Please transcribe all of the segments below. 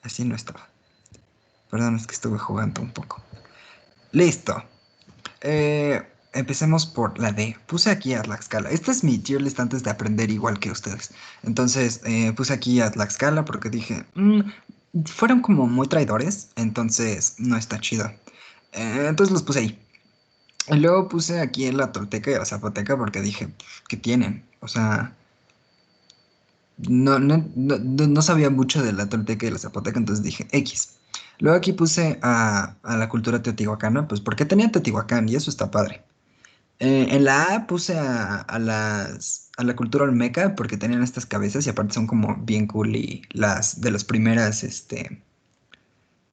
Así no estaba. Perdón, es que estuve jugando un poco. Listo. Empecemos por la D. Puse aquí a Tlaxcala. Esta es mi tier list antes de aprender igual que ustedes. Entonces, puse aquí a Tlaxcala porque dije, fueron como muy traidores, entonces no está chido. Entonces los puse ahí. Y luego puse aquí en la Tolteca y la Zapoteca porque dije, ¿qué tienen? O sea, no sabía mucho de la Tolteca y la Zapoteca, entonces dije, X. Luego aquí puse a la cultura teotihuacana, pues porque tenían Teotihuacán y eso está padre. En la A puse a la cultura olmeca porque tenían estas cabezas y aparte son como bien cool y las de las primeras,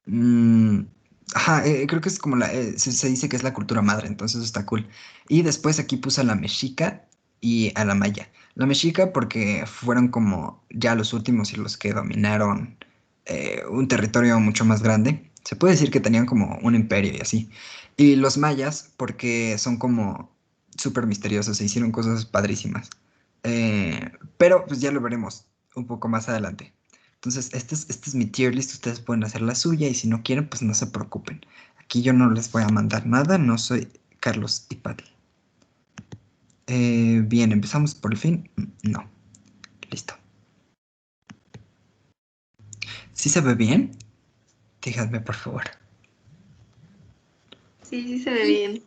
mm, ajá, creo que es como se dice que es la cultura madre, entonces eso está cool. Y después aquí puse a la mexica y a la maya. La mexica porque fueron como ya los últimos y los que dominaron un territorio mucho más grande. Se puede decir que tenían como un imperio y así. Y los mayas porque son como súper misteriosos, se hicieron cosas padrísimas. Pero pues ya lo veremos un poco más adelante. Entonces, este es mi tier list, ustedes pueden hacer la suya y si no quieren, pues no se preocupen. Aquí yo no les voy a mandar nada, no soy Carlos y Pati. Bien, empezamos por el fin. No, listo. ¿Sí se ve bien? Díganme, por favor. Sí, sí se ve bien.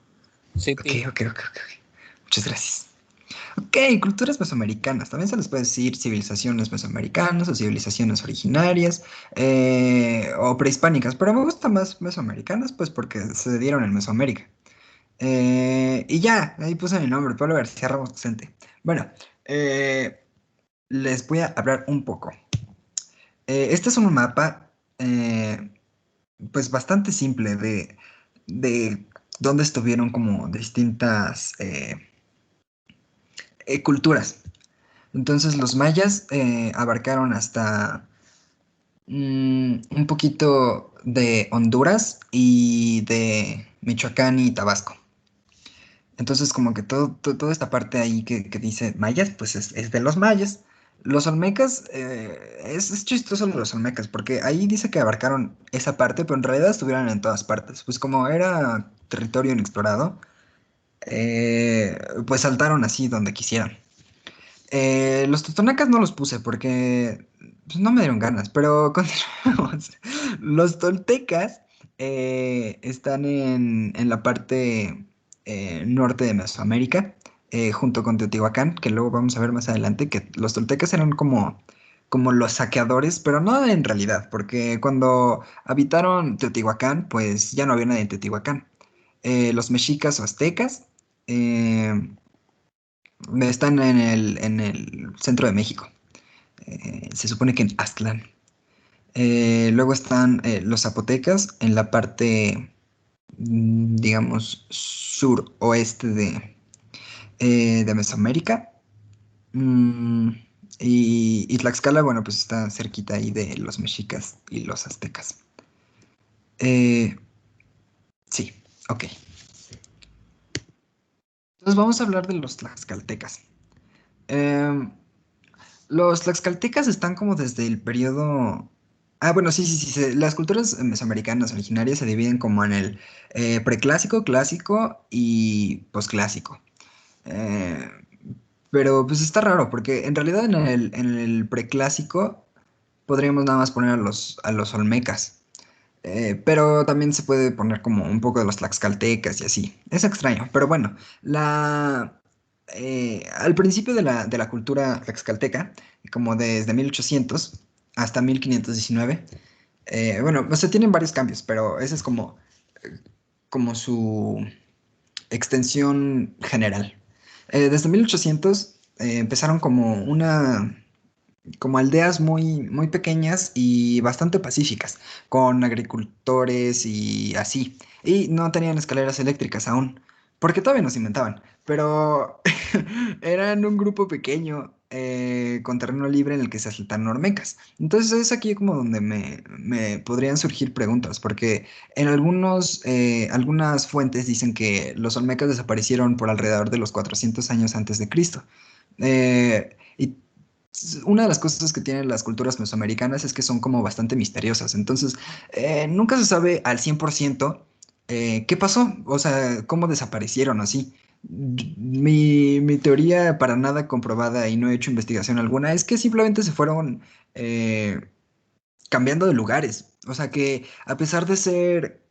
Sí, Ok, ok, ok, ok. Muchas gracias. Ok, culturas mesoamericanas. También se les puede decir civilizaciones mesoamericanas o civilizaciones originarias o prehispánicas, pero me gusta más mesoamericanas, pues porque se dieron en Mesoamérica. Y ya, ahí puse mi nombre, Pablo García Ramos docente. Bueno, eh, les voy a hablar un poco. Este es un mapa, pues bastante simple de dónde estuvieron como distintas culturas. Entonces los mayas abarcaron hasta un poquito de Honduras y de Michoacán y Tabasco. Entonces, como que toda esta parte ahí que dice mayas, pues es de los mayas. Los olmecas, es chistoso lo de los olmecas, porque ahí dice que abarcaron esa parte, pero en realidad estuvieron en todas partes. Pues como era territorio inexplorado, pues saltaron así donde quisieran. Los totonacas no los puse porque pues, no me dieron ganas, pero continuamos. Los toltecas están en la parte norte de Mesoamérica, junto con Teotihuacán, que luego vamos a ver más adelante, que los toltecas eran como los saqueadores, pero no en realidad, porque cuando habitaron Teotihuacán, pues ya no había nadie en Teotihuacán. Los mexicas o aztecas. eh, Están en el centro de México. Se supone que en Aztlán. Luego están los zapotecas en la parte, digamos, suroeste de Mesoamérica. Mm, y Tlaxcala, bueno, pues está cerquita ahí de los mexicas y los aztecas. Eh, sí, ok. Entonces vamos a hablar de los tlaxcaltecas. Em, Los tlaxcaltecas están como desde el periodo... Ah, bueno, sí, sí, sí. Las culturas mesoamericanas originarias se dividen como en el preclásico, clásico y posclásico. Eh, pero pues está raro, porque en realidad en el preclásico podríamos nada más poner a los olmecas. Pero también se puede poner como un poco de los tlaxcaltecas y así. Es extraño, pero bueno, al principio de la cultura tlaxcalteca, como desde 1800 hasta 1519, bueno, o sea, tienen varios cambios, pero ese es como su extensión general. Desde 1800 empezaron como aldeas muy, muy pequeñas y bastante pacíficas, con agricultores y así. Y no tenían escaleras eléctricas aún, porque todavía no se inventaban, pero eran un grupo pequeño con terreno libre en el que se asaltaron hormecas. Entonces es aquí como donde me podrían surgir preguntas, porque en algunas fuentes dicen que los olmecas desaparecieron por alrededor de los 400 años antes de Cristo. Y una de las cosas que tienen las culturas mesoamericanas es que son como bastante misteriosas. Entonces, nunca se sabe al 100% qué pasó, o sea, cómo desaparecieron así. Mi teoría para nada comprobada y no he hecho investigación alguna es que simplemente se fueron eh, cambiando de lugares. O sea que a pesar de ser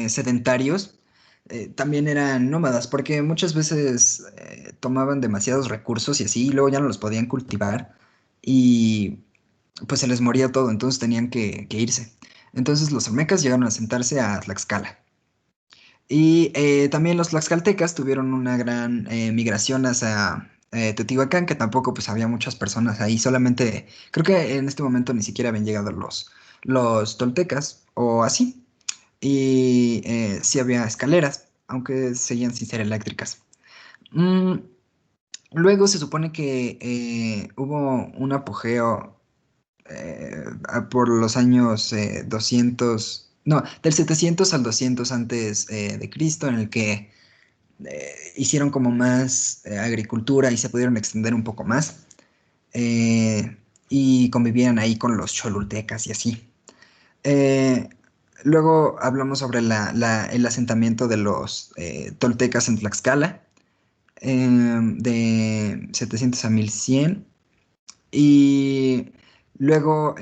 sedentarios, también eran nómadas, porque muchas veces tomaban demasiados recursos y así, y luego ya no los podían cultivar y pues se les moría todo, entonces tenían que irse. Entonces los olmecas llegaron a sentarse a Tlaxcala. Y también los tlaxcaltecas tuvieron una gran migración hacia Teotihuacán, que tampoco pues había muchas personas ahí, solamente creo que en este momento ni siquiera habían llegado los toltecas o así. Y sí había escaleras, aunque seguían sin ser eléctricas. Mm, Luego se supone que hubo un apogeo por los años 200, no, del 700 al 200 antes de Cristo, en el que hicieron como más agricultura y se pudieron extender un poco más. eh, y convivían ahí con los cholultecas y así. Eh, Luego hablamos sobre el asentamiento de los toltecas en Tlaxcala, de 700 a 1100. Y luego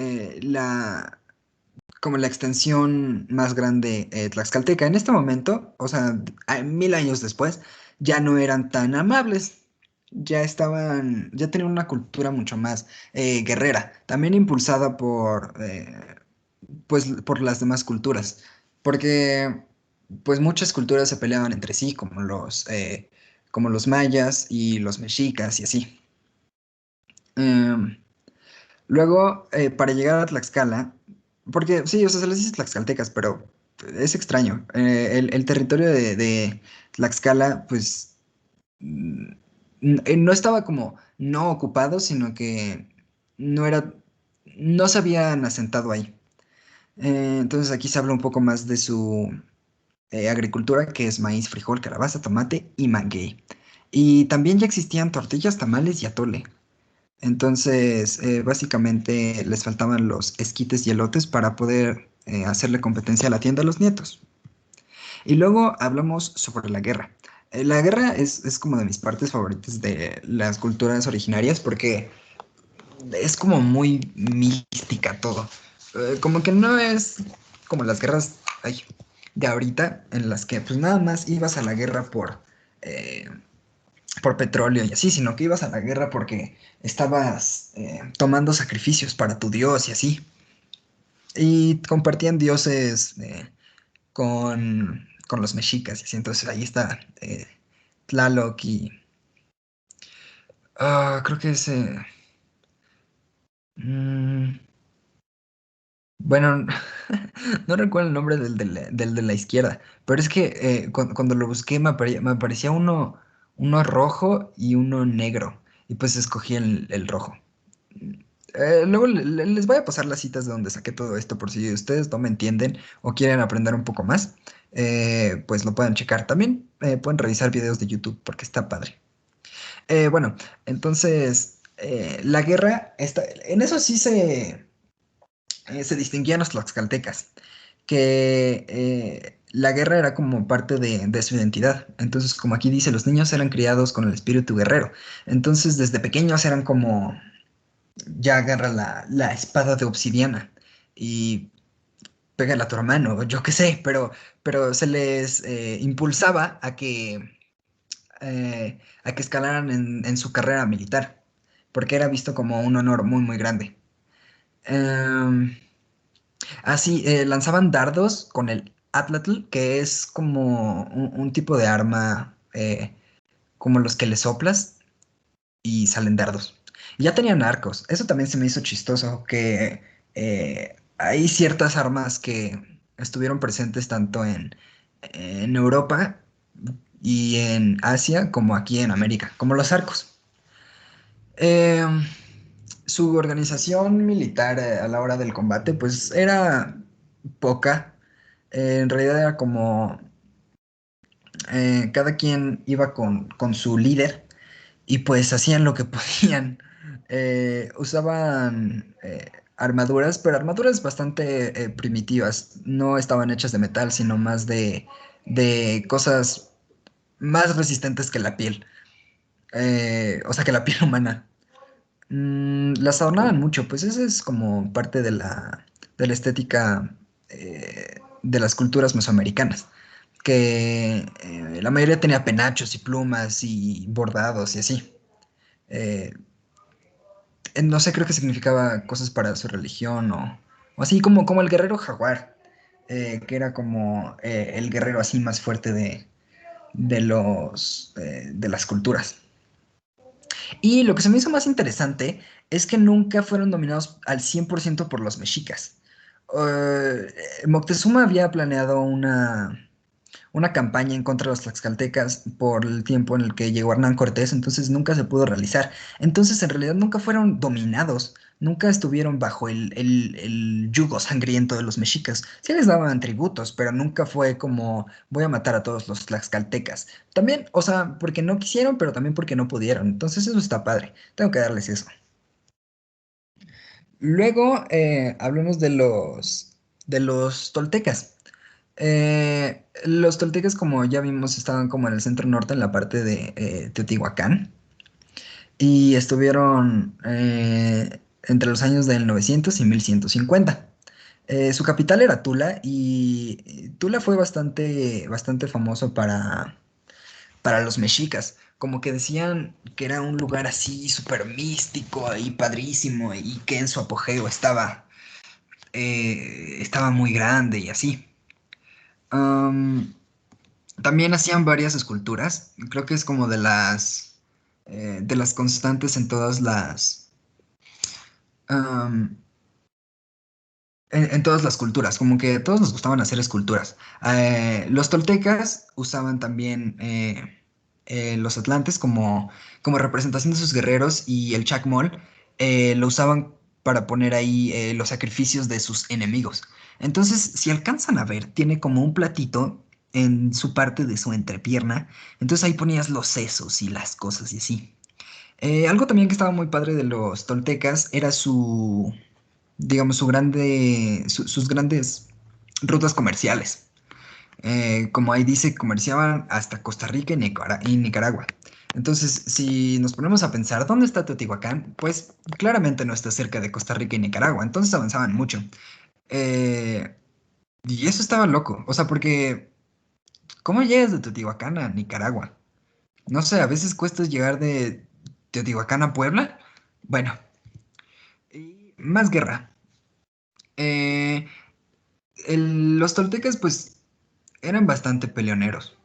como la extensión más grande tlaxcalteca. En este momento, o sea, 1000 años después, ya no eran tan amables. Ya tenían una cultura mucho más guerrera, también impulsada pues, por las demás culturas, porque pues muchas culturas se peleaban entre sí, como los mayas y los mexicas y así. Em, Luego, para llegar a Tlaxcala, porque sí, o sea, se les dice tlaxcaltecas, pero es extraño. El territorio de Tlaxcala, pues, no estaba como no ocupado, sino que no era, no se habían asentado ahí. Entonces aquí se habla un poco más de su agricultura, que es maíz, frijol, calabaza, tomate y maguey. Y también ya existían tortillas, tamales y atole. Entonces, básicamente les faltaban los esquites y elotes para poder hacerle competencia a la tienda a los nietos. Y luego hablamos sobre la guerra. La guerra es como de mis partes favoritas de las culturas originarias porque es como muy mística todo. Como que no es como las guerras ay, de ahorita en las que pues nada más ibas a la guerra eh, por petróleo y así, sino que ibas a la guerra porque estabas tomando sacrificios para tu dios y así. Y compartían dioses con los mexicas y así. Entonces ahí está Tlaloc y... creo que es... mm, bueno, no recuerdo el nombre del de la izquierda, pero es que cuando lo busqué me aparecía uno rojo y uno negro, y pues escogí el rojo. Luego les voy a pasar las citas de donde saqué todo esto por si ustedes no me entienden o quieren aprender un poco más, pues lo pueden checar. También pueden revisar videos de YouTube porque está padre. Bueno, entonces la guerra, en eso sí se distinguían los tlaxcaltecas, que la guerra era como parte de su identidad. Entonces, como aquí dice, los niños eran criados con el espíritu guerrero. Entonces, desde pequeños eran como ya agarra la espada de obsidiana y pégala a tu hermano, yo qué sé, pero se les impulsaba a que escalaran en su carrera militar, porque era visto como un honor muy, muy grande. Em, Así, lanzaban dardos con el atlatl, que es como un tipo de arma como los que le soplas y salen dardos. Y ya tenían arcos. Eso también se me hizo chistoso, que hay ciertas armas que estuvieron presentes tanto en Europa y en Asia como aquí en América, como los arcos. Eh, Su organización militar a la hora del combate, pues era poca. En realidad era como cada quien iba con su líder y pues hacían lo que podían. Usaban armaduras, pero armaduras bastante primitivas. No estaban hechas de metal, sino más de cosas más resistentes que la piel. O sea, que la piel humana. Las adornaban mucho, pues esa es como parte de la estética de las culturas mesoamericanas, que la mayoría tenía penachos y plumas y bordados y así. Eh, no sé, creo que significaba cosas para su religión o así como el guerrero jaguar, que era como el guerrero así más fuerte de las culturas. Y lo que se me hizo más interesante es que nunca fueron dominados al 100% por los mexicas. Moctezuma había planeado una campaña en contra de los tlaxcaltecas por el tiempo en el que llegó Hernán Cortés, entonces nunca se pudo realizar. Entonces, en realidad nunca fueron dominados, nunca estuvieron bajo el yugo sangriento de los mexicas. Sí les daban tributos, pero nunca fue como voy a matar a todos los tlaxcaltecas. También, o sea, porque no quisieron, pero también porque no pudieron. Entonces, eso está padre. Tengo que darles eso. Luego, hablemos de los toltecas. Los toltecas, como ya vimos, estaban como en el centro norte, en la parte de Teotihuacán, y estuvieron entre los años del 900 y 1150. Su capital era Tula, y Tula fue bastante famoso para los mexicas. Como que decían que era un lugar así súper místico y padrísimo, y que en su apogeo estaba muy grande y así. Am, También hacían varias esculturas. Creo que es como de las constantes en am, todas las culturas. Como que a todos nos gustaban hacer esculturas. Los toltecas usaban también los atlantes como representación de sus guerreros, y el chacmol lo usaban para poner ahí los sacrificios de sus enemigos. Entonces, si alcanzan a ver, tiene como un platito en su parte de su entrepierna. Entonces ahí ponías los sesos y las cosas y así. Algo también que estaba muy padre de los toltecas era digamos, sus grandes rutas comerciales. Como ahí dice, comerciaban hasta Costa Rica y Nicaragua. Entonces, si nos ponemos a pensar, ¿dónde está Teotihuacán? Pues claramente no está cerca de Costa Rica y Nicaragua, entonces avanzaban mucho. Eh, y eso estaba loco, o sea, porque ¿cómo llegas de Teotihuacán a Nicaragua? No sé, a veces cuesta llegar de Teotihuacán a Puebla. Bueno, y más guerra. Eh, los toltecas, pues, eran bastante peleoneros.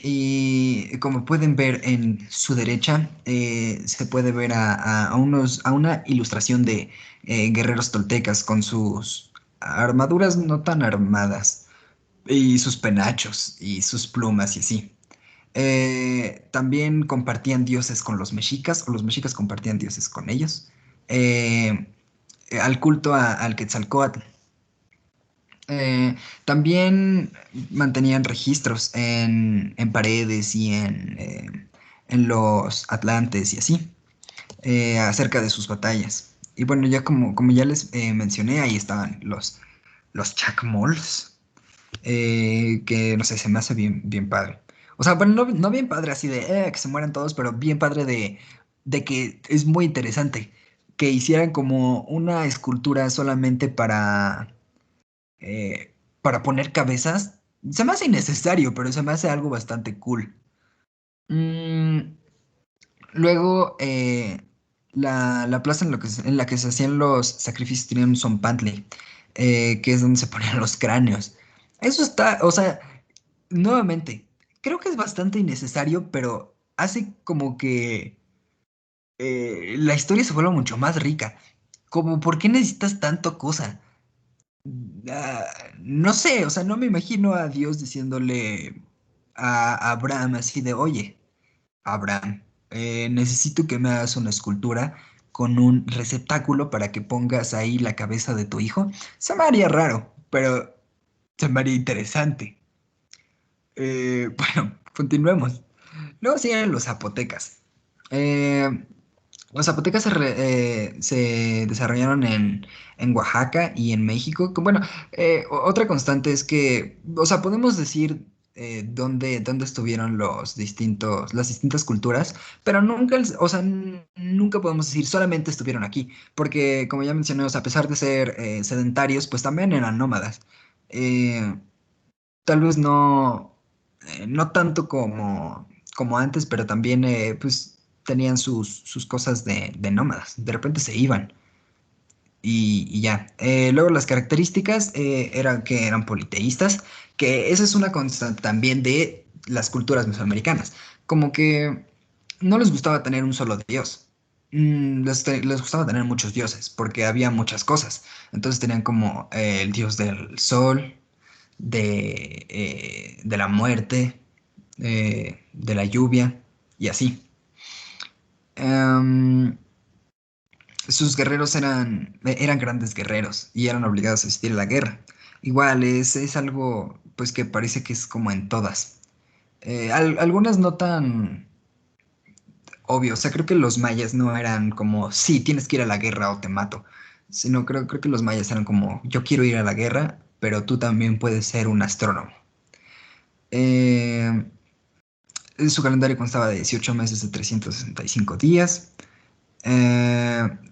Y como pueden ver en su derecha, se puede ver a una ilustración de guerreros toltecas con sus armaduras no tan armadas, y sus penachos y sus plumas y así. También compartían dioses con los mexicas, o los mexicas compartían dioses con ellos. Eh, Al culto al Quetzalcóatl. Eh, También mantenían registros en paredes y en los atlantes y así, acerca de sus batallas. Y bueno, ya como ya les mencioné, ahí estaban los chacmols, que no sé, se me hace bien padre. O sea, bueno, no bien padre así de que se mueran todos, pero bien padre de que es muy interesante que hicieran como una escultura solamente para poner cabezas. Se me hace innecesario, pero se me hace algo bastante cool. Mm, Luego, la plaza en la que se hacían los sacrificios tenía un zompantli, que es donde se ponían los cráneos. Eso está, o sea, nuevamente, creo que es bastante innecesario, pero hace como que la historia se vuelva mucho más rica. Como, ¿por qué necesitas tanto cosa? Ah, no sé, o sea, no me imagino a Dios diciéndole a Abraham así de, oye, Abraham, necesito que me hagas una escultura con un receptáculo para que pongas ahí la cabeza de tu hijo. Se me haría raro, pero se me haría interesante. Bueno, continuemos. Luego siguen los zapotecas. Eh, Los zapotecas se desarrollaron en Oaxaca y en México. Bueno, otra constante es que, o sea, podemos decir dónde estuvieron las distintas culturas, pero nunca, o sea, nunca podemos decir solamente estuvieron aquí, porque como ya mencioné, o sea, a pesar de ser sedentarios, pues también eran nómadas. Eh, Tal vez no tanto como antes, pero también pues tenían sus cosas de nómadas. De repente se iban y ya. Luego las características eran que eran politeístas, que esa es una constante también de las culturas mesoamericanas. Como que no les gustaba tener un solo dios. Les gustaba tener muchos dioses, porque había muchas cosas. Entonces tenían como el dios del sol, de la muerte, de la lluvia y así. Em, Sus guerreros eran grandes guerreros y eran obligados a asistir a la guerra. Igual es algo pues que parece que es como en todas. Algunas no tan obvio. O sea, creo que los mayas no eran como, sí, tienes que ir a la guerra o te mato. Sino creo que los mayas eran como, yo quiero ir a la guerra, pero tú también puedes ser un astrónomo. Eh, Su calendario constaba de 18 meses de 365 días.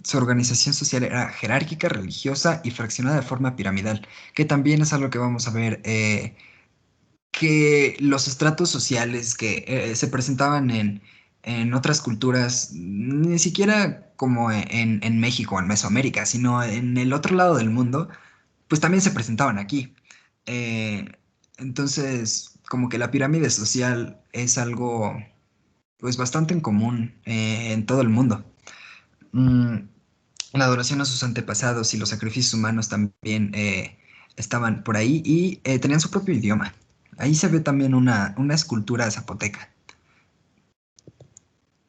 Su organización social era jerárquica, religiosa y fraccionada de forma piramidal, que también es algo que vamos a ver, que los estratos sociales que se presentaban en otras culturas, ni siquiera como en México o en Mesoamérica, sino en el otro lado del mundo, pues también se presentaban aquí. Eh, entonces, como que la pirámide social es algo pues bastante en común en todo el mundo. Mm, la adoración a sus antepasados y los sacrificios humanos también estaban por ahí y tenían su propio idioma. Ahí se ve también una escultura zapoteca.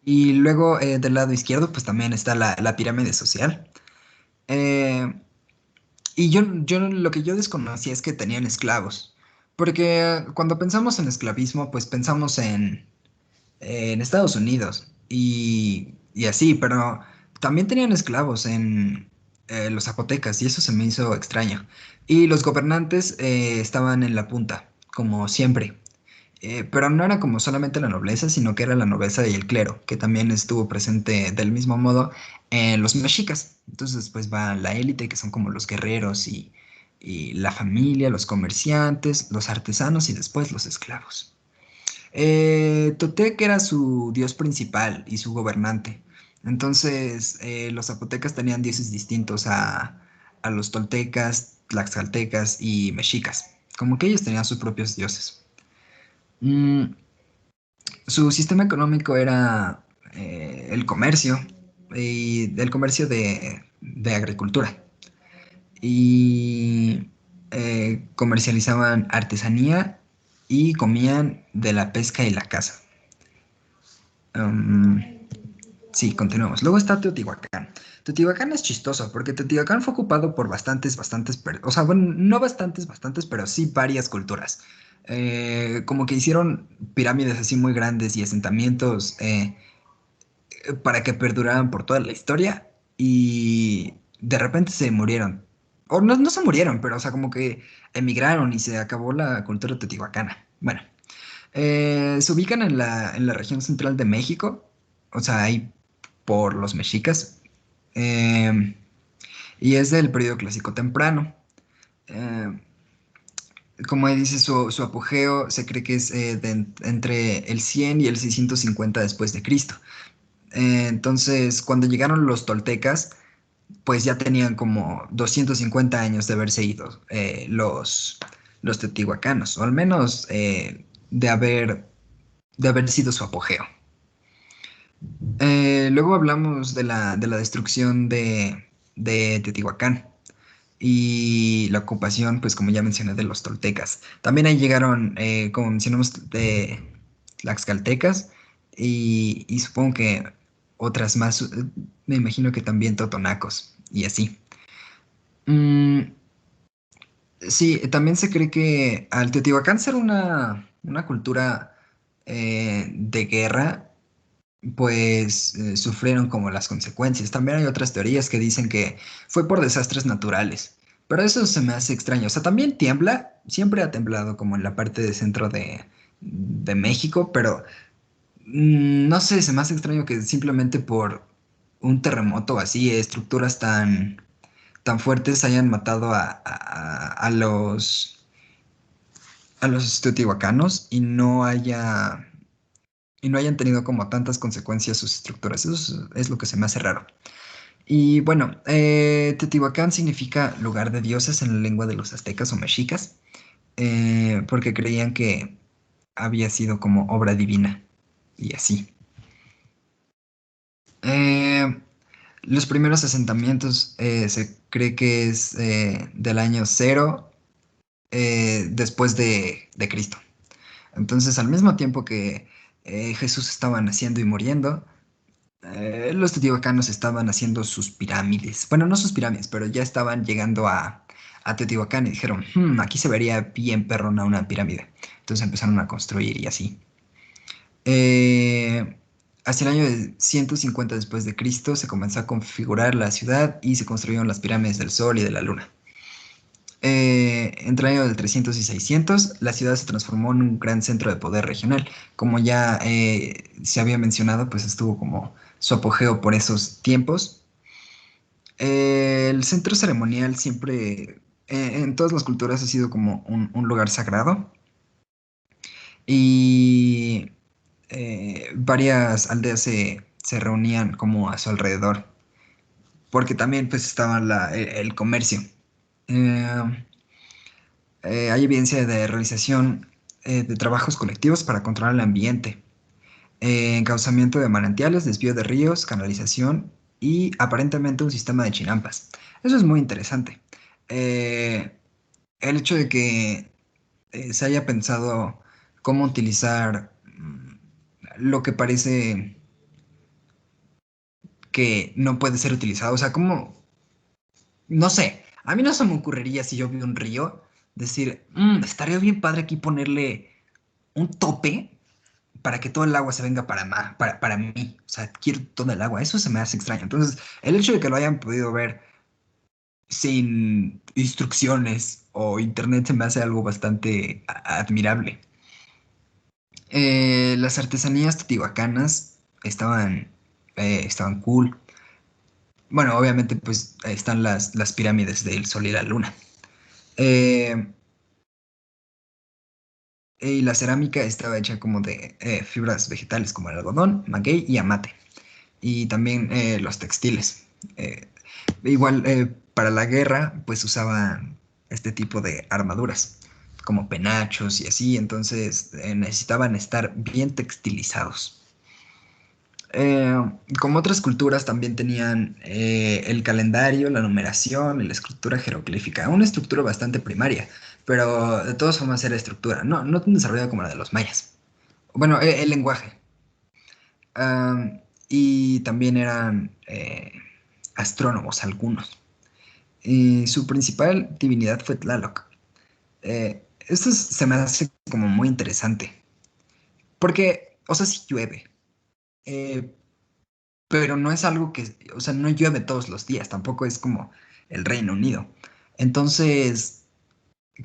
Y luego del lado izquierdo pues también está la pirámide social. Eh, y yo lo que yo desconocía es que tenían esclavos. Porque cuando pensamos en esclavismo pues pensamos en Estados Unidos y así, pero también tenían esclavos en los zapotecas y eso se me hizo extraño. Y los gobernantes estaban en la punta, como siempre. Pero no era como solamente la nobleza, sino que era la nobleza y el clero, que también estuvo presente del mismo modo en los mexicas. Entonces después va la élite, que son como los guerreros y la familia, los comerciantes, los artesanos y después los esclavos. Totec era su dios principal y su gobernante. Entonces, los zapotecas tenían dioses distintos a los toltecas, tlaxcaltecas y mexicas. Como que ellos tenían sus propios dioses. Mm, Su sistema económico era el comercio y el comercio de agricultura. Y comercializaban artesanía y comían de la pesca y la caza. Um, sí, continuamos. Luego está Teotihuacán. Teotihuacán es chistoso porque Teotihuacán fue ocupado por o sea, bueno, no bastantes, pero sí varias culturas. Como que hicieron pirámides así muy grandes y asentamientos para que perduraran por toda la historia y de repente se murieron. O no se murieron, pero o sea, como que emigraron y se acabó la cultura teotihuacana. Bueno, se ubican en la región central de México, o sea, ahí por los mexicas, eh, y es del periodo clásico temprano. Eh, Como dice, su apogeo se cree que es entre el 100 y el 650 después de Cristo. Entonces, cuando llegaron los toltecas, pues ya tenían como 250 años de haberse ido los teotihuacanos, o al menos de haber sido su apogeo. Luego hablamos de la destrucción de Teotihuacán y la ocupación, pues como ya mencioné, de los toltecas. También ahí llegaron, como mencionamos, de tlaxcaltecas y supongo que otras más, me imagino que también totonacos y así. Mm, sí, también se cree que al Teotihuacán ser una cultura de guerra, pues sufrieron como las consecuencias. También hay otras teorías que dicen que fue por desastres naturales, pero eso se me hace extraño. O sea, también tiembla, siempre ha temblado como en la parte de centro de México, pero no sé, se me hace extraño que simplemente por un terremoto así, estructuras tan fuertes hayan matado a los teotihuacanos y no hayan tenido como tantas consecuencias sus estructuras. Eso es lo que se me hace raro. Y bueno, Teotihuacán significa lugar de dioses en la lengua de los aztecas o mexicas, porque creían que había sido como obra divina y así. Eh, los primeros asentamientos se cree que es del año cero después de Cristo. Entonces, al mismo tiempo que Jesús estaba naciendo y muriendo, los teotihuacanos estaban haciendo sus pirámides. Bueno, no sus pirámides, pero ya estaban llegando a Teotihuacán y dijeron, aquí se vería bien perrona una pirámide. Entonces empezaron a construir y así. Eh, Hacia el año de 150 después de Cristo se comenzó a configurar la ciudad y se construyeron las pirámides del Sol y de la Luna. Entre el año del 300 y 600, la ciudad se transformó en un gran centro de poder regional. Como ya se había mencionado, pues estuvo como su apogeo por esos tiempos. El centro ceremonial siempre, en todas las culturas, ha sido como un lugar sagrado y varias aldeas se reunían como a su alrededor, porque también pues estaba el comercio. Eh, Hay evidencia de realización de trabajos colectivos para controlar el ambiente, encauzamiento de manantiales, desvío de ríos, canalización y aparentemente un sistema de chinampas. Eso es muy interesante. Eh, el hecho de que se haya pensado cómo utilizar lo que parece que no puede ser utilizado, o sea, cómo, no sé, a mí no se me ocurriría si yo vi un río decir, estaría bien padre aquí ponerle un tope para que todo el agua se venga para mí. O sea, quiero todo el agua. Eso se me hace extraño. Entonces, el hecho de que lo hayan podido ver sin instrucciones o internet se me hace algo bastante admirable. Las artesanías teotihuacanas estaban cool. Bueno, obviamente, pues están las pirámides del Sol y la Luna. Eh, y la cerámica estaba hecha como de fibras vegetales como el algodón, maguey y amate. Y también los textiles. Eh, Igual para la guerra, pues usaban este tipo de armaduras, como penachos y así, entonces necesitaban estar bien textilizados. Eh, Como otras culturas también tenían el calendario, la numeración y la escritura jeroglífica, una estructura bastante primaria, pero de todas formas era estructura, no tan desarrollada como la de los mayas. Bueno, el lenguaje. Y también eran astrónomos algunos. Y su principal divinidad fue Tlaloc. Esto se me hace como muy interesante, porque, o sea, sí llueve, eh, pero no es algo que, o sea, no llueve todos los días, tampoco es como el Reino Unido. Entonces,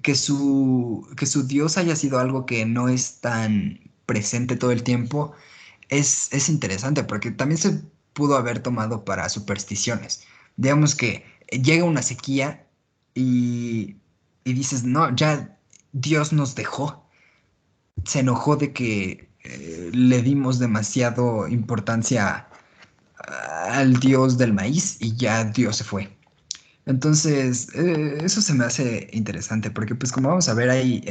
que su dios haya sido algo que no es tan presente todo el tiempo, es interesante porque también se pudo haber tomado para supersticiones. Digamos que llega una sequía y, y dices, no, ya Dios nos dejó. Se enojó de que le dimos demasiado importancia al Dios del maíz y ya Dios se fue. Entonces, eso se me hace interesante, porque pues como vamos a ver ahí,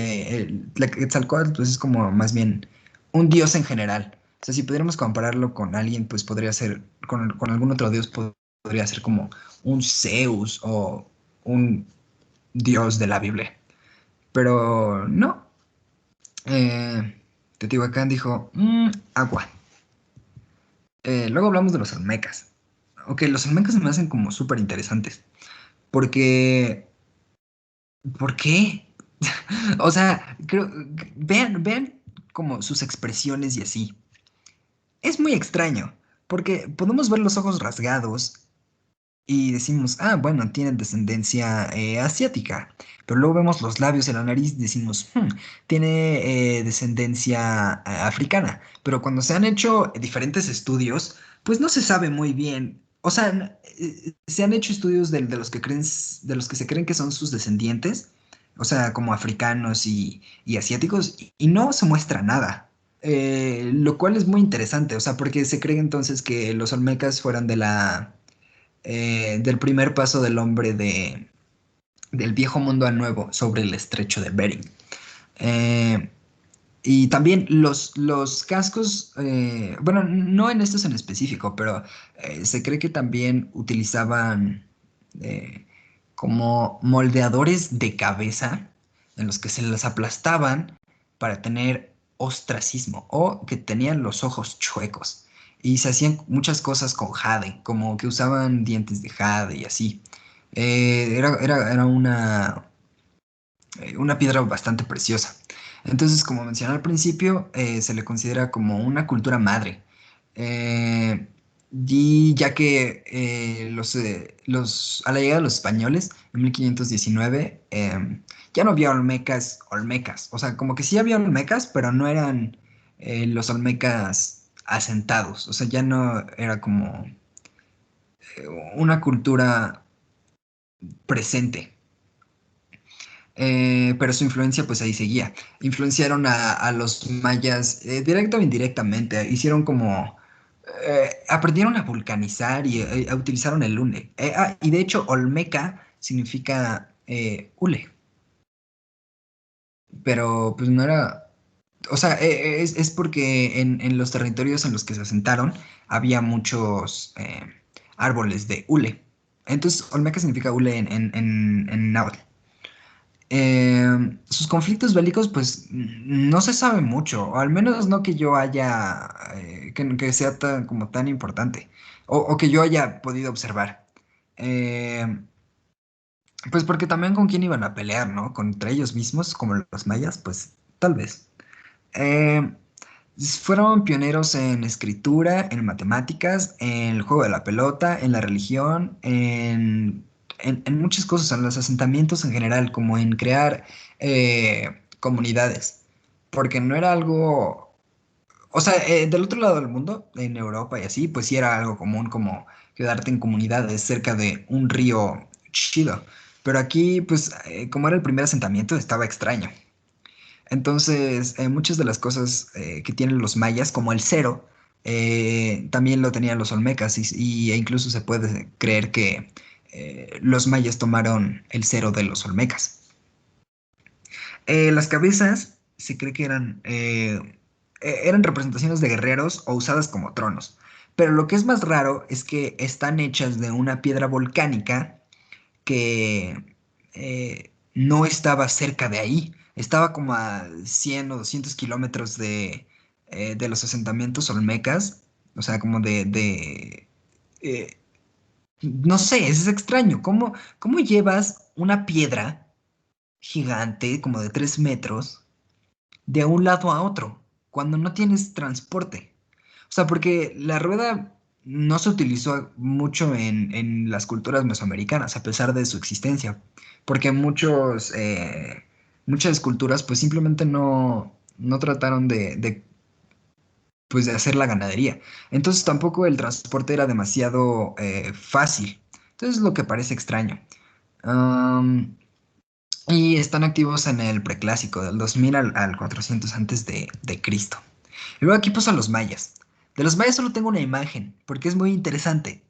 la Quetzalcóatl pues es como más bien un dios en general. O sea, si pudiéramos compararlo con alguien, pues podría ser, con algún otro dios podría ser como un Zeus o un dios de la Biblia. Pero no, Teotihuacán dijo, agua. Luego hablamos de los olmecas. Ok, los olmecas se me hacen como súper interesantes, porque ¿por qué? O sea, vean como sus expresiones y así. es muy extraño, porque podemos ver los ojos rasgados y decimos, ah, bueno, tienen descendencia asiática. Pero luego vemos los labios y la nariz y decimos, tiene descendencia africana. Pero cuando se han hecho diferentes estudios, pues no se sabe muy bien. O sea, se han hecho estudios de los que creen, de los que se creen que son sus descendientes, o sea, como africanos y asiáticos, y no se muestra nada. Lo cual es muy interesante, o sea, porque se cree entonces que los olmecas fueran del primer paso del hombre del viejo mundo al nuevo sobre el estrecho de Bering. Eh, y también los cascos, bueno, no en estos en específico, pero se cree que también utilizaban eh, como moldeadores de cabeza en los que se las aplastaban para tener ostracismo o que tenían los ojos chuecos. Y se hacían muchas cosas con jade, como que usaban dientes de jade y así. Era una piedra bastante preciosa. Entonces, como mencioné al principio, se le considera como una cultura madre. Eh, y ya que a la llegada de los españoles en 1519, ya no había olmecas, olmecas. O sea, como que sí había olmecas, pero no eran los olmecas asentados. O sea, ya no era como eh, una cultura presente. Pero su influencia pues ahí seguía. Influenciaron a los mayas directa o indirectamente. Hicieron como... aprendieron a vulcanizar y utilizaron el hule. Y de hecho Olmeca significa hule, pero pues no era... O sea, es porque en los territorios en los que se asentaron había muchos árboles de hule. Entonces Olmeca significa hule en náhuatl. Sus conflictos bélicos, pues no se sabe mucho, o al menos no que yo haya, que sea tan, como tan importante, o que yo haya podido observar. Eh, pues porque también con quién iban a pelear, ¿no? Contra ellos mismos, como los mayas, pues tal vez. Eh, Fueron pioneros en escritura, en matemáticas, en el juego de la pelota, en la religión, en muchas cosas, en los asentamientos en general, como en crear comunidades. Porque no era algo, o sea, del otro lado del mundo, en Europa y así, pues sí era algo común como quedarte en comunidades cerca de un río chido. Pero aquí, pues, como era el primer asentamiento, estaba extraño. Entonces, muchas de las cosas que tienen los mayas, como el cero, también lo tenían los olmecas e incluso se puede creer que los mayas tomaron el cero de los olmecas. Las cabezas se cree que eran representaciones de guerreros o usadas como tronos, pero lo que es más raro es que están hechas de una piedra volcánica que no estaba cerca de ahí, estaba como a 100 o 200 kilómetros de los asentamientos olmecas, o sea, como eh, no sé, es extraño, ¿cómo llevas una piedra gigante, como de 3 metros, de un lado a otro, cuando no tienes transporte? O sea, porque la rueda no se utilizó mucho en las culturas mesoamericanas, a pesar de su existencia, porque muchas culturas pues simplemente no trataron pues, de hacer la ganadería. Entonces tampoco el transporte era demasiado fácil. Entonces es lo que parece extraño. Am, y están activos en el preclásico, del 2000 al 400 antes de Cristo. Y luego aquí puso a los mayas. De los mayas solo tengo una imagen, porque es muy interesante.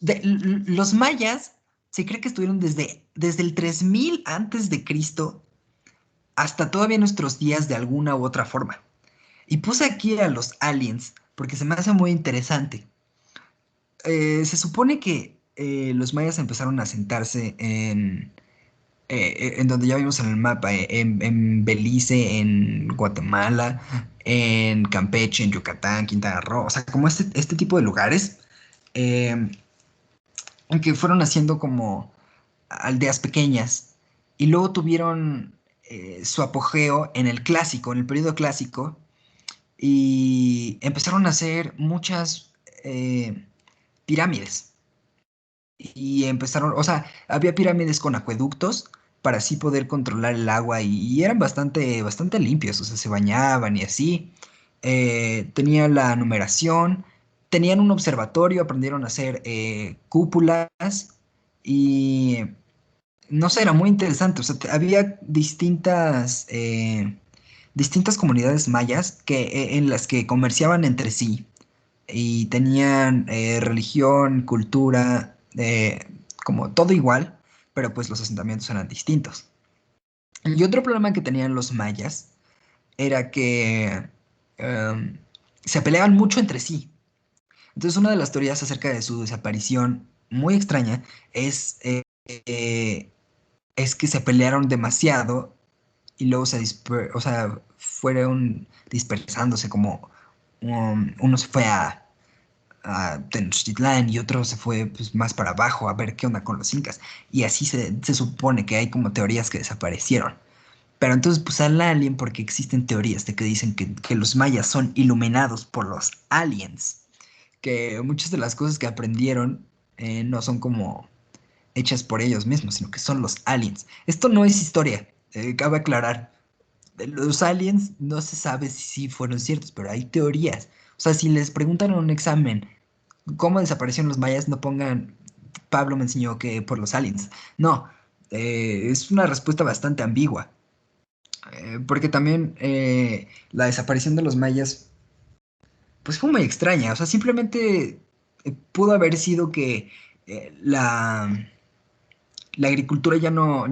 Los mayas se cree que estuvieron desde el 3000 antes de Cristo hasta todavía nuestros días de alguna u otra forma. Y puse aquí a los aliens, porque se me hace muy interesante. Se supone que los mayas empezaron a sentarse en donde ya vimos en el mapa, en Belice, en Guatemala, en Campeche, en Yucatán, Quintana Roo, o sea, como este tipo de lugares, eh, en que fueron haciendo como aldeas pequeñas y luego tuvieron su apogeo en el clásico, en el periodo clásico, y empezaron a hacer muchas pirámides. Y empezaron, o sea, había pirámides con acueductos para así poder controlar el agua y eran bastante limpios, o sea, se bañaban y así. Tenían la numeración, tenían un observatorio, aprendieron a hacer cúpulas y no sé, era muy interesante. O sea, había distintas comunidades mayas en las que comerciaban entre sí y tenían religión, cultura, como todo igual, pero pues los asentamientos eran distintos. Y otro problema que tenían los mayas era que em, se peleaban mucho entre sí. Entonces, una de las teorías acerca de su desaparición, muy extraña, es, eh, es que se pelearon demasiado y luego o sea, fueron dispersándose como uno se fue a Tenochtitlán y otro se fue pues, más para abajo a ver qué onda con los incas. Y así se supone que hay como teorías que desaparecieron. Pero entonces pues al alien, porque existen teorías de que dicen que los mayas son iluminados por los aliens, que muchas de las cosas que aprendieron no son como hechas por ellos mismos, sino que son los aliens. Esto no es historia, cabe aclarar. Los aliens no se sabe si sí fueron ciertos, pero hay teorías. O sea, si les preguntan en un examen cómo desaparecieron los mayas, no pongan Pablo me enseñó que por los aliens. No, es una respuesta bastante ambigua. Porque también la desaparición de los mayas, pues fue muy extraña. O sea, simplemente pudo haber sido que la agricultura ya no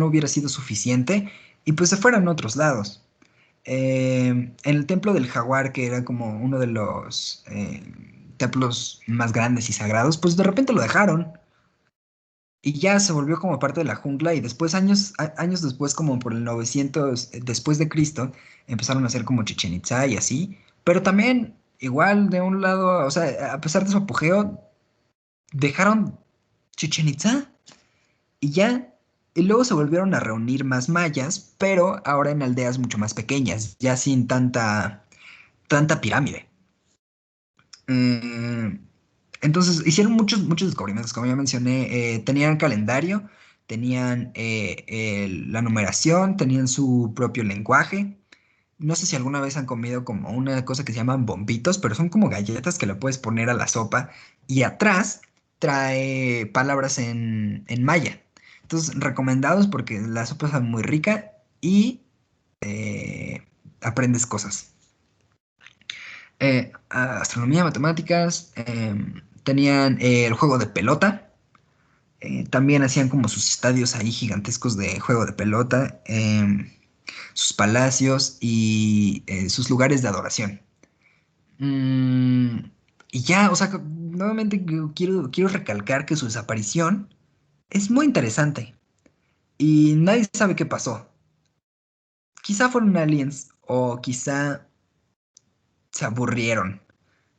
hubiera sido suficiente y pues se fueran a otros lados. En el Templo del Jaguar, que era como uno de los templos más grandes y sagrados, pues de repente lo dejaron y ya se volvió como parte de la jungla y después, años después, como por el 900 después de Cristo, empezaron a hacer como Chichen Itza y así, pero también igual de un lado, o sea, a pesar de su apogeo, dejaron Chichen Itza y ya. Y luego se volvieron a reunir más mayas, pero ahora en aldeas mucho más pequeñas, ya sin tanta pirámide. Mm, entonces hicieron muchos descubrimientos, como ya mencioné, tenían calendario, tenían la numeración, tenían su propio lenguaje. No sé si alguna vez han comido como una cosa que se llaman bombitos, pero son como galletas que le puedes poner a la sopa y atrás trae palabras en maya. Entonces, recomendados porque la sopa es muy rica y aprendes cosas. Astronomía, matemáticas, tenían el juego de pelota, también hacían como sus estadios ahí gigantescos de juego de pelota, sus palacios y sus lugares de adoración. Mm, y ya, o sea, nuevamente quiero recalcar que su desaparición es muy interesante y nadie sabe qué pasó. Quizá fueron aliens o quizá se aburrieron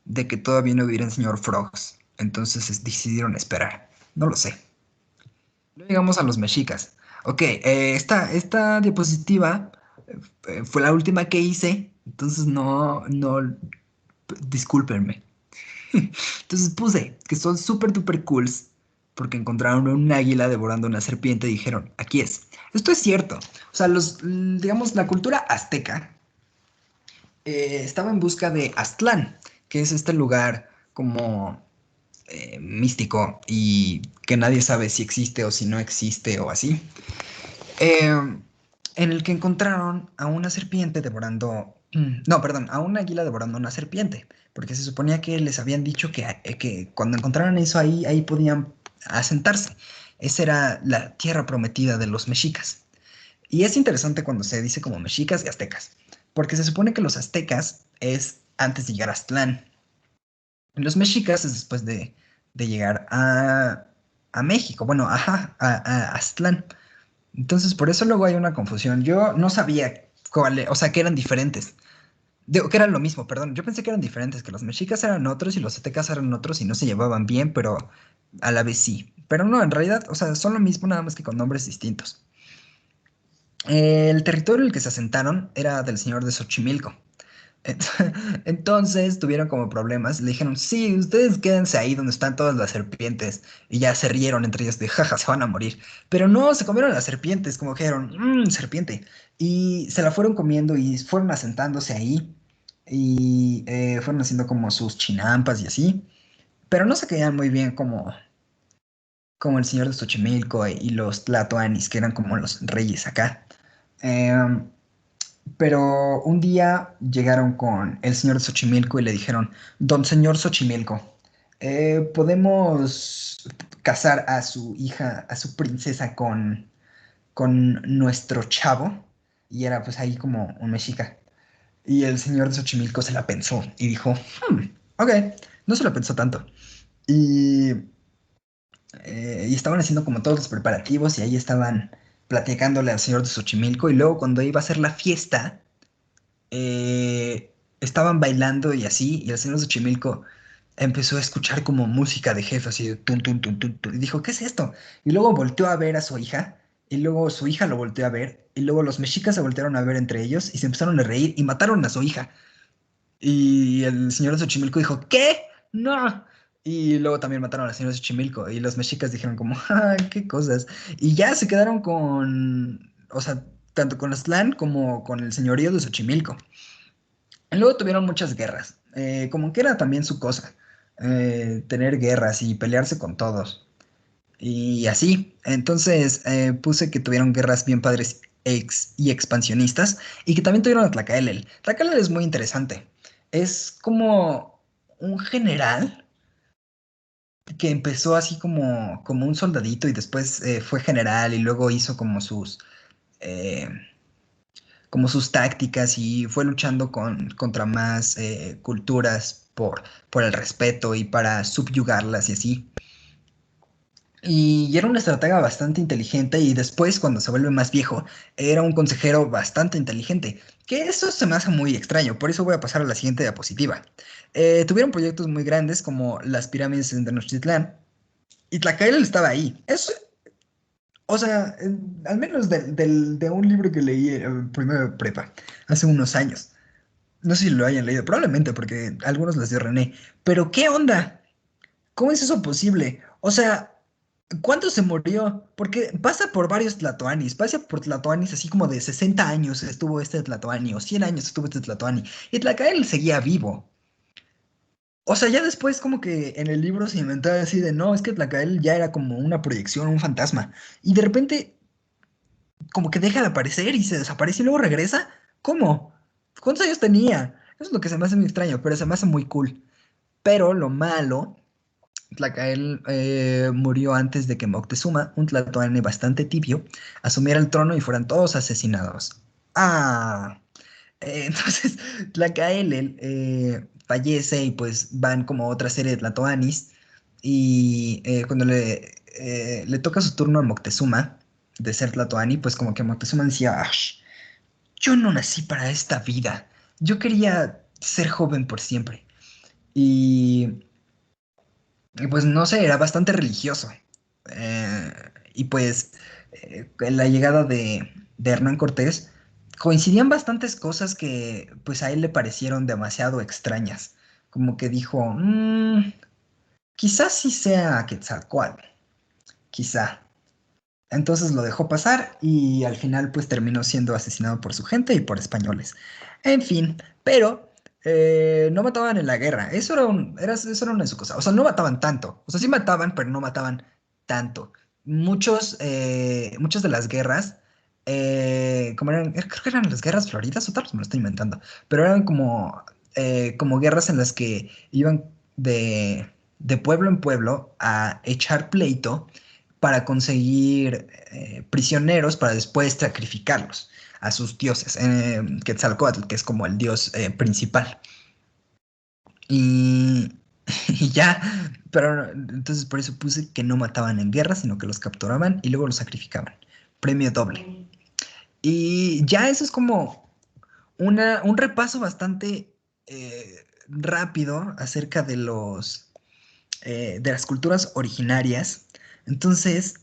de que todavía no hubiera el señor Frogs. Entonces decidieron esperar. No lo sé. Luego llegamos a los mexicas. Ok, esta diapositiva fue la última que hice. Entonces discúlpenme. Entonces puse que son súper duper cools porque encontraron un águila devorando una serpiente y dijeron, aquí es. Esto es cierto. O sea, digamos, la cultura azteca estaba en busca de Aztlán, que es este lugar como místico y que nadie sabe si existe o si no existe o así, eh, en el que encontraron a una serpiente devorando, no, perdón, a un águila devorando una serpiente, porque se suponía que les habían dicho que cuando encontraran eso ahí podían asentarse. Esa era la tierra prometida de los mexicas. Y es interesante cuando se dice como mexicas y aztecas, porque se supone que los aztecas es antes de llegar a Aztlán. Los mexicas es después de llegar a México, bueno, ajá, a Aztlán. Entonces, por eso luego hay una confusión. Yo no sabía o sea, que eran diferentes. Digo, que eran lo mismo, perdón. Yo pensé que eran diferentes, que los mexicas eran otros y los aztecas eran otros y no se llevaban bien, pero a la vez sí. Pero no, en realidad, o sea, son lo mismo, nada más que con nombres distintos. El territorio en el que se asentaron era del señor de Xochimilco. Entonces tuvieron como problemas. Le dijeron, sí, ustedes quédense ahí donde están todas las serpientes. Y ya se rieron entre ellos de, jaja, se van a morir. Pero no, se comieron las serpientes, como que dijeron, mmm, serpiente. Y se la fueron comiendo y fueron asentándose ahí. Y fueron haciendo como sus chinampas y así. Pero no se quedaban muy bien como el señor de Xochimilco y los tlatoanis, que eran como los reyes acá. Em, pero un día llegaron con el señor de Xochimilco y le dijeron, don señor Xochimilco, ¿podemos casar a su hija, a su princesa con nuestro chavo? Y era pues ahí como un mexica. Y el señor de Xochimilco se la pensó y dijo, ok, no se la pensó tanto. Y, y estaban haciendo como todos los preparativos y ahí estaban platicándole al señor de Xochimilco y luego cuando iba a ser la fiesta, estaban bailando y así, y el señor Xochimilco empezó a escuchar como música de jefe, así de tun, tun, tun, tun, tun, y dijo, ¿qué es esto? Y luego volteó a ver a su hija, y luego su hija lo volteó a ver, y luego los mexicas se voltearon a ver entre ellos, y se empezaron a reír, y mataron a su hija. Y el señor Xochimilco dijo, ¿qué? No. Y luego también mataron al señor Xochimilco, y los mexicas dijeron como, ¡ay, qué cosas! Y ya se quedaron con, o sea, tanto con Aztlán como con el señorío de Xochimilco. Y luego tuvieron muchas guerras, como que era también su cosa, tener guerras y pelearse con todos. Y así, entonces puse que tuvieron guerras bien padres y expansionistas y que también tuvieron a Tlacaelel. Tlacaelel es muy interesante. Es como un general que empezó así como un soldadito y después fue general y luego hizo eh, como sus tácticas y fue luchando contra más culturas por el respeto y para subyugarlas y así. Y era una estratega bastante inteligente y después, cuando se vuelve más viejo, era un consejero bastante inteligente, que eso se me hace muy extraño, por eso voy a pasar a la siguiente diapositiva. Tuvieron proyectos muy grandes como las pirámides en Tenochtitlán y Tlacaelel estaba ahí. O sea, al menos de un libro que leí primero de prepa, hace unos años. No sé si lo hayan leído, probablemente porque algunos les dio René. Pero ¿qué onda? ¿Cómo es eso posible? O sea, ¿cuánto se murió? Porque pasa por varios tlatoanis, pasa por tlatoanis así como de 60 años estuvo este tlatoani, o 100 años estuvo este tlatoani, y Tlacael seguía vivo. O sea, ya después como que en el libro se inventaba así de, no, es que Tlacael ya era como una proyección, un fantasma, y de repente como que deja de aparecer y se desaparece y luego regresa. ¿Cómo? ¿Cuántos años tenía? Eso es lo que se me hace muy extraño, pero se me hace muy cool. Pero lo malo, Tlacael murió antes de que Moctezuma, un tlatoani bastante tibio, asumiera el trono y fueran todos asesinados. Ah, entonces Tlacael fallece y pues van como otra serie de tlatoanis y cuando le toca su turno a Moctezuma de ser tlatoani, pues como que Moctezuma decía, "Ash, yo no nací para esta vida, yo quería ser joven por siempre". Y y pues no sé, era bastante religioso. Eh, y pues en la llegada de Hernán Cortés coincidían bastantes cosas que pues a él le parecieron demasiado extrañas. Como que dijo, quizás sí sea Quetzalcóatl, quizá". Entonces lo dejó pasar y al final pues terminó siendo asesinado por su gente y por españoles. En fin, pero no mataban en la guerra. Eso era una de sus cosas. O sea, no mataban tanto. O sea, sí mataban, pero no mataban tanto. Muchas de las guerras, como eran, creo que eran las guerras floridas, o tal vez me lo estoy inventando, pero eran como guerras en las que iban de pueblo en pueblo a echar pleito para conseguir prisioneros para después sacrificarlos a sus dioses. Quetzalcóatl, que es como el dios principal. Y, y ya, pero entonces por eso puse que no mataban en guerra, sino que los capturaban y luego los sacrificaban. Premio doble. Y ya eso es como un repaso bastante rápido acerca de las culturas originarias. Entonces,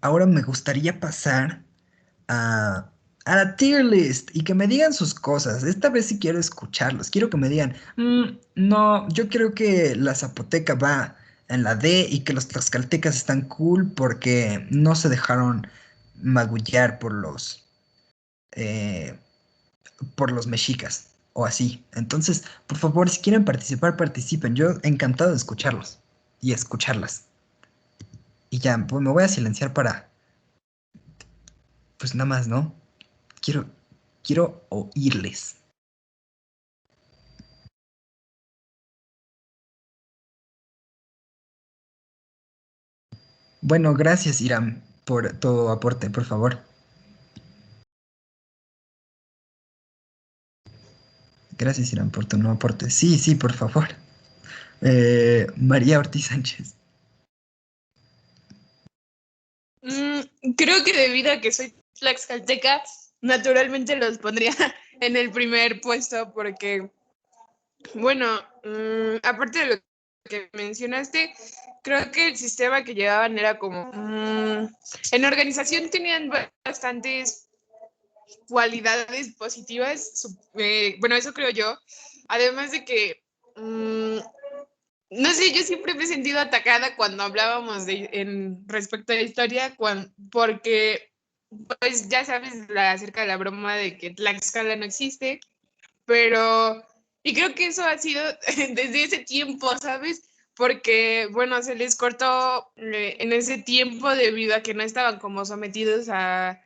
ahora me gustaría pasar a, a la tier list y que me digan sus cosas. Esta vez sí quiero escucharlos. Quiero que me digan, no, yo creo que la Zapoteca va en la D y que los Tlaxcaltecas están cool porque no se dejaron magullar eh, por los mexicas o así. Entonces, por favor, si quieren participar, participen. Yo encantado de escucharlos y escucharlas. Y ya, pues me voy a silenciar para, pues nada más, ¿no? Quiero, quiero oírles. Bueno, gracias, Iram, por tu aporte, por favor. Gracias, Iram, por tu nuevo aporte. Sí, sí, por favor. María Ortiz Sánchez. Creo que debido a que soy tlaxcalteca, naturalmente los pondría en el primer puesto porque, bueno, aparte de lo que mencionaste, creo que el sistema que llevaban era como, en organización tenían bastantes cualidades positivas, bueno, eso creo yo, además de que, no sé, yo siempre me he sentido atacada cuando hablábamos respecto a la historia, porque, pues ya sabes acerca de la broma de que Tlaxcala no existe, pero, y creo que eso ha sido desde ese tiempo, ¿sabes? Porque, bueno, se les cortó en ese tiempo debido a que no estaban como sometidos a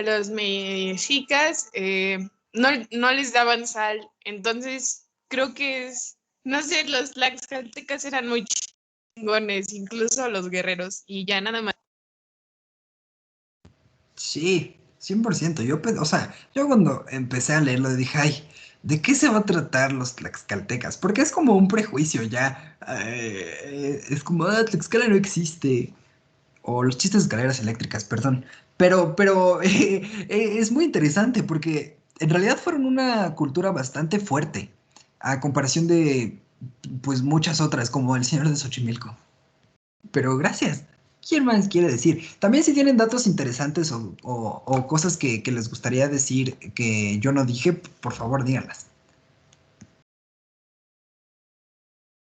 los mexicas, no les daban sal, entonces creo que no sé, los tlaxcaltecas eran muy chingones, incluso los guerreros, y ya nada más. Sí, 100%. O sea, yo cuando empecé a leerlo dije, ay, ¿de qué se va a tratar los tlaxcaltecas? Porque es como un prejuicio ya. Es como, Tlaxcala no existe. O los chistes de escaleras eléctricas, perdón. Pero es muy interesante porque en realidad fueron una cultura bastante fuerte a comparación de, pues, muchas otras, como el Señor de Xochimilco. Pero gracias. ¿Quién más quiere decir? También si tienen datos interesantes o cosas que les gustaría decir que yo no dije, por favor díganlas.